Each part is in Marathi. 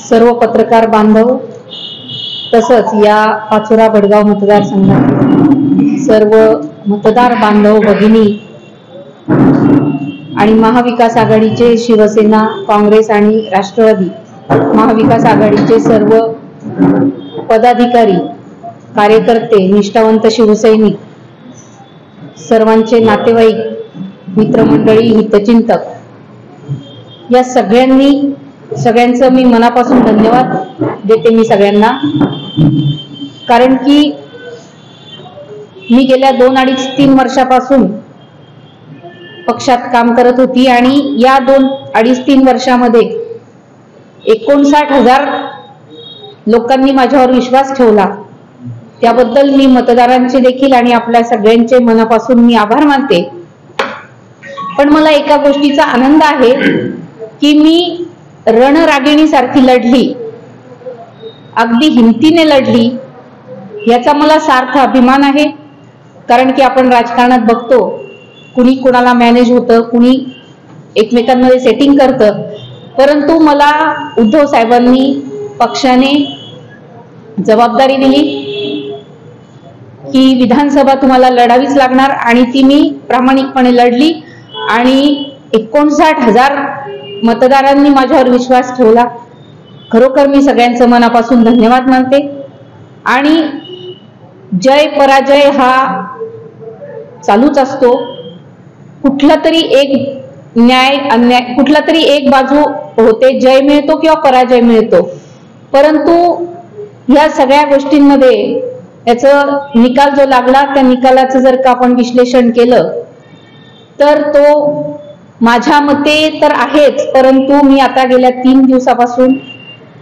सर्व पत्रकार बांधव तसंच या पाचोरा बडगाव मतदारसंघातील सर्व मतदार बांधव भगिनी आणि महाविकास आघाडीचे शिवसेना, काँग्रेस आणि राष्ट्रवादी महाविकास आघाडीचे सर्व पदाधिकारी, कार्यकर्ते, निष्ठावंत शिवसैनिक, सर्वांचे नातेवाईक, मित्रमंडळी, हितचिंतक या सगळ्यांचं मी मनापासून धन्यवाद देते मी सगळ्यांना। कारण की मी गेल्या 2-2.5-3 वर्षापासून पक्षात काम करत होती आणि या 2-2.5-3 वर्षामध्ये 59,000 लोकांनी माझ्यावर विश्वास ठेवला। त्याबद्दल मी मतदारांचे देखील आणि आपल्या सगळ्यांचे मनापासून मी आभार मानते। पण मला एका गोष्टीचा आनंद आहे की मी रणरागिणीसारखी लढली, अगदी हिमतीने लढली, याचा मला सार्थ अभिमान आहे। कारण की आपण राजकारणात बघतो कुणी कुणाला मॅनेज होतं, कुणी एकमेकांमध्ये सेटिंग करतं, परंतु मला उद्धव साहेबांनी पक्षाने जबाबदारी दिली की विधानसभा तुम्हाला लढावीच लागणार आणि ती मी प्रामाणिकपणे लढली आणि 59,000 मतदारांनी माझ्यावर विश्वास ठेवला। खरोखर मी सगळ्यांचं मनापासून धन्यवाद मानते। आणि जय पराजय हा चालूच असतो, कुठला तरी एक न्याय अन्याय, कुठला तरी एक बाजू होते, जय मिळतो किंवा पराजय मिळतो, परंतु ह्या सगळ्या गोष्टींमध्ये याचा निकाल जो लागला त्या निकालाचं जर का आपण विश्लेषण केलं तर तो माझ्या मते तर आहेच, परंतु मी आता गेल्या 3 दिवसापासून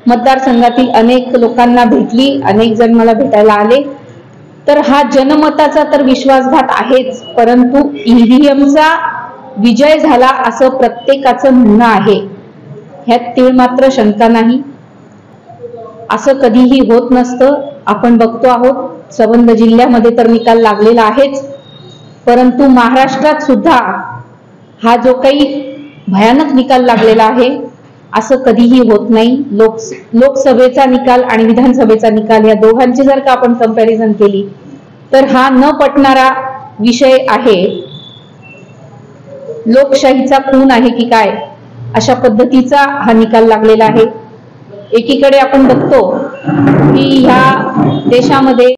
मतदारसंघातील अनेक लोकांना भेटली, अनेक जण मला भेटायला आले, तर हा जनमताचा तर विश्वासघात आहेच, परंतु ईव्हीएमचा विजय झाला असं प्रत्येकाचं म्हणणं आहे, ह्यात तीळ मात्र शंका नाही। असं कधीही होत नसतं। आपण बघतो आहोत संबंध जिल्ह्यामध्ये तर निकाल लागलेला आहेच, परंतु महाराष्ट्रात सुद्धा हा जो काही भयानक निकाल लागलेला आहे असं कधीही होत नाही। लोकसभेचा निकाल आणि विधानसभेचा निकाल या दोघांची जर का आपण कंपॅरिझन केली तर हा न पटणारा विषय आहे। लोकशाहीचा खून आहे की काय अशा पद्धतीचा हा निकाल लागलेला आहे। एकीकडे आपण बघतो की ह्या देशामध्ये